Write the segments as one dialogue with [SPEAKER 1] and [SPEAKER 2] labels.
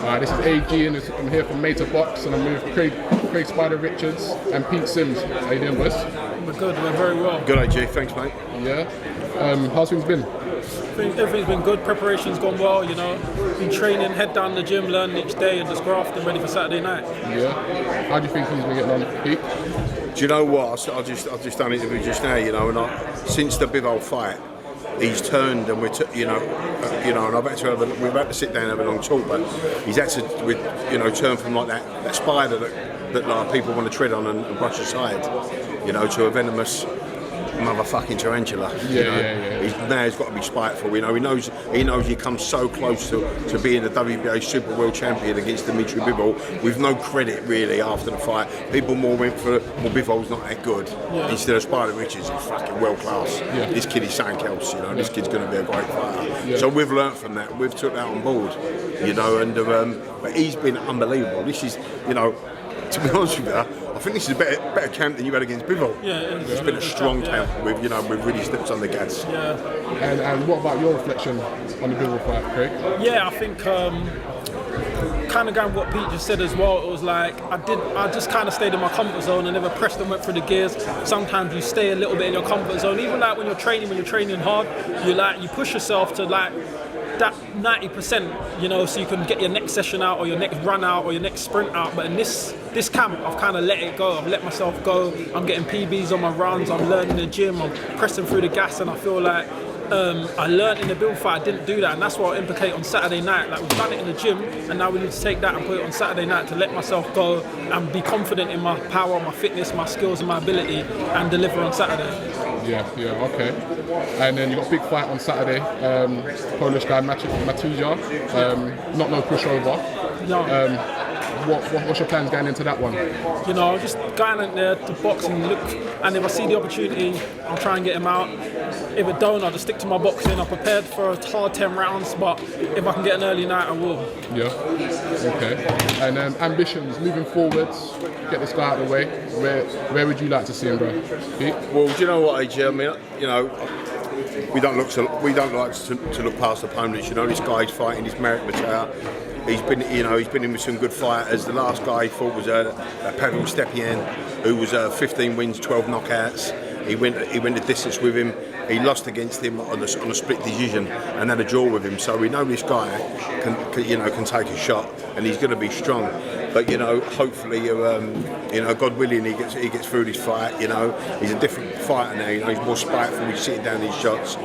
[SPEAKER 1] This is AG and I'm here from MATJA Box and I'm with Craig Spider Richards and Pete Sims. How you doing, boys?
[SPEAKER 2] We're good, we're very well.
[SPEAKER 3] Good, AG, thanks, mate.
[SPEAKER 1] Yeah. How's things been?
[SPEAKER 2] Everything's been good, preparation's gone well, you know. Been training, head down the gym, learning each day and just grafting ready for Saturday night.
[SPEAKER 1] Yeah. How do you think he's been getting on, Pete?
[SPEAKER 3] Do you know what? I've just done an interview just now, you know, and since the BIVOL fight, he's turned and and I've had to we've had to sit down and have a long talk, but he's had to, turn from like that spider that like, people want to tread on and brush aside, to a venomous motherfucking tarantula. Now he's got to be spiteful. He knows he comes so close to being the WBA Super World Champion against Dimitri Bivol with no credit really after the fight. People more went for Bivol's not that good instead of Spider Richards. He's fucking world class. This kid is something else. This kid's going to be a great fighter. So we've learnt from that. We've took that on board. But he's been unbelievable. This is to be honest with you, I think this is a better camp than you had against Bivol. It's been a strong camp. We've really stepped on the gas.
[SPEAKER 1] And what about your reflection on the Bivol fight, Craig?
[SPEAKER 2] Yeah, I think kind of going with what Pete just said as well. It was like I just kind of stayed in my comfort zone and never pressed and went through the gears. Sometimes you stay a little bit in your comfort zone. Even like when you're training hard, you push yourself to like that 90%, so you can get your next session out or your next run out or your next sprint out. But in this camp, I've kind of let it go. I've let myself go. I'm getting PBs on my runs. I'm learning the gym. I'm pressing through the gas, and I feel like I learned in the Bill fight. I didn't do that, and that's what I implicate on Saturday night. Like, we've done it in the gym, and now we need to take that and put it on Saturday night to let myself go and be confident in my power, my fitness, my skills, and my ability, and deliver on Saturday.
[SPEAKER 1] Yeah, okay. And then you got a big fight on Saturday. Polish guy MATJA. Not no pushover.
[SPEAKER 2] No.
[SPEAKER 1] What's your plans going into that one?
[SPEAKER 2] I'm just going in there to box and look, and if I see the opportunity, I'll try and get him out. If it don't, I'll just stick to my boxing. I'm prepared for a hard 10 rounds, but if I can get an early night, I will. Yeah, okay. And ambitions, moving forwards, get this guy out of the way. Where would you like to see him, bro? Pete?
[SPEAKER 3] Well, do you know what, AJ? I mean, we don't like to look past opponents. This guy's fighting his Marek MATJA. He's been in with some good fighters. The last guy he fought was Pavel Stepien, who was 15 wins, 12 knockouts. He went the distance with him. He lost against him on a split decision and had a draw with him. So we know this guy can take a shot, and he's going to be strong. But hopefully, God willing, he gets through this fight. He's a different fighter now. He's more spiteful. He's sitting down these shots.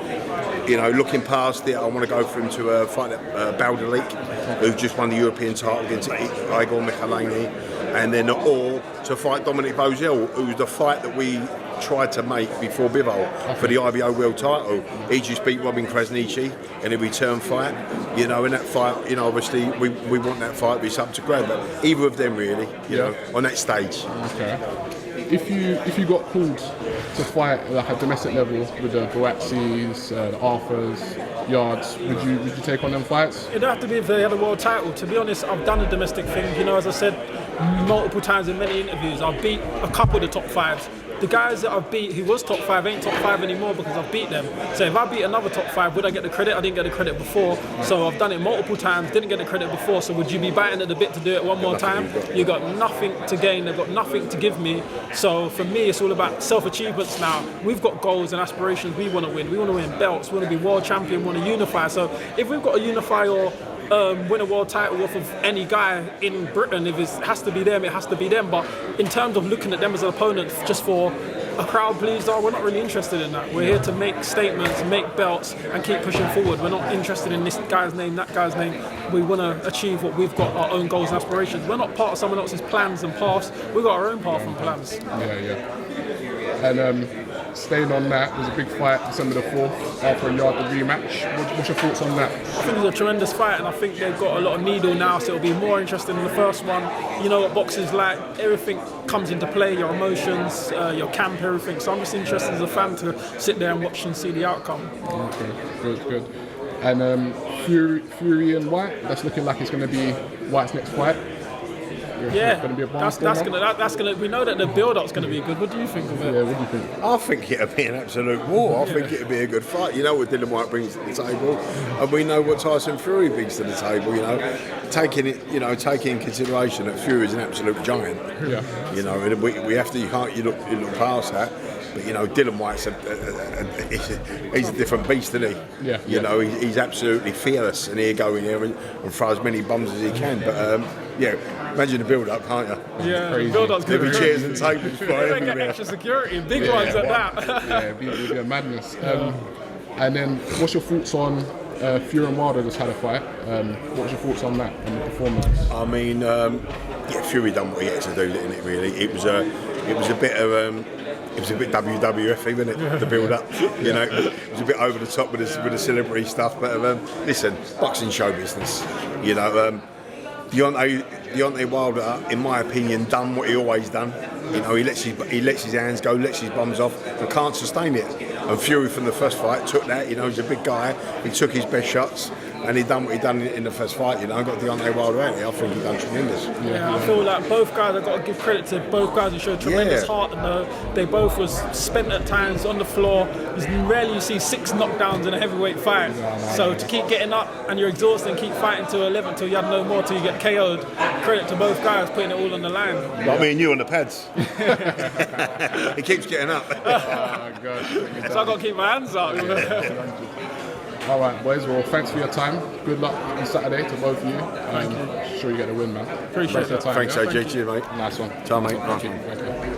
[SPEAKER 3] Looking past it, I want to go for him to fight Baldalik, who just won the European title against Igor Michalani, and then or to fight Dominic Bozell, who's the fight that we tried to make before Bivol for the IBO world title. He just beat Robin Krasniqi in a return fight. In that fight, obviously we want that fight to be up to grab. But either of them really, on that stage.
[SPEAKER 1] Okay. If you got called to fight like a domestic level with the Boaxis, the Arthurs, Yards, would you take on them fights?
[SPEAKER 2] It'd have to be if they had a world title. To be honest, I've done a domestic thing. As I said multiple times in many interviews, I've beat a couple of the top fives. The guys that I've beat who was top five ain't top five anymore because I've beat them. So if I beat another top five, would I get the credit? I didn't get the credit before. So I've done it multiple times, didn't get the credit before. So would you be biting at the bit to do it one more time? You got nothing to gain, they've got nothing to give me. So for me, it's all about self-achievements now. We've got goals and aspirations we want to win. We want to win belts, we want to be world champion, we want to unify. So if we've got to unify or win a world title off of any guy in Britain, if it has to be them, it has to be them. But in terms of looking at them as an opponent just for a crowd pleaser, we're not really interested in that. We're here to make statements, make belts, and keep pushing forward. We're not interested in this guy's name, that guy's name. We want to achieve what we've got, our own goals and aspirations. We're not part of someone else's plans and paths. We've got our own path and plans.
[SPEAKER 1] And staying on that, there's a big fight December the 4th, Arthur and Yard, the rematch. What's your thoughts on that?
[SPEAKER 2] I think it's a tremendous fight, and I think they've got a lot of needle now, so it'll be more interesting than the first one. You know what boxing's like, everything comes into play, your emotions, your camp, everything. So I'm just interested as a fan to sit there and watch and see the outcome.
[SPEAKER 1] Okay, good. And Fury and White, that's looking like it's going to be White's next fight.
[SPEAKER 2] Yeah,
[SPEAKER 1] Going to be a
[SPEAKER 2] that's
[SPEAKER 1] barnstormer?
[SPEAKER 2] gonna. We know that the build-up's gonna be good. What do you think of it?
[SPEAKER 1] Yeah, what do you think?
[SPEAKER 3] I think it'll be an absolute war. I think it'll be a good fight. You know what Dylan White brings to the table, and we know what Tyson Fury brings to the table. You know, taking in consideration that Fury is an absolute giant.
[SPEAKER 1] Yeah.
[SPEAKER 3] You know, and we have to. You look past that. But you know, Dylan White's he's a different beast, isn't he?
[SPEAKER 1] Yeah.
[SPEAKER 3] You know, he's absolutely fearless, and he'll go in there and throw as many bombs as he can. But yeah, imagine the build-up, can't you?
[SPEAKER 2] Yeah,
[SPEAKER 1] Crazy.
[SPEAKER 2] the build-up's gonna
[SPEAKER 3] There'll
[SPEAKER 2] be
[SPEAKER 3] be chairs and tables for
[SPEAKER 2] They're gonna get
[SPEAKER 3] everywhere.
[SPEAKER 2] extra security, big ones at that.
[SPEAKER 1] Yeah, it'd be a madness. And then, what's your thoughts on Fury and Wilder just had a fight? What's your thoughts on that and the performance?
[SPEAKER 3] I mean, yeah, Fury done what he had to do, didn't it? Really, it was a bit of it was a bit WWF, wasn't it? The build-up, you know, it was a bit over the top with the celebrity stuff. But listen, boxing show business, you know. Deontay Wilder, in my opinion, done what he always done. You know, he lets his hands go, lets his bombs off, and can't sustain it. And Fury from the first fight took that. You know, he's a big guy. He took his best shots, and he done what he done in the first fight. You know, got Deontay Wilder out there. I think he done tremendous.
[SPEAKER 2] Yeah, I feel like both guys. I've got to give credit to both guys who showed tremendous heart. And they both was spent at times on the floor. Rarely you see 6 knockdowns in a heavyweight fight. So to keep getting up and you're exhausted and keep fighting till 11 till you have no more till you get KO'd. Credit to both guys putting it all on the line.
[SPEAKER 3] Like me and you on the pads. He keeps getting up.
[SPEAKER 1] Oh, God.
[SPEAKER 2] So I've got to keep my hands up.
[SPEAKER 1] All right, boys. Well, thanks for your time. Good luck on Saturday to both of you. Sure you get the win, man.
[SPEAKER 2] Appreciate
[SPEAKER 1] Thanks for your time.
[SPEAKER 3] Thanks, AJ. Cheers, mate.
[SPEAKER 1] Nice one.
[SPEAKER 3] Ciao, mate.
[SPEAKER 1] Thank you.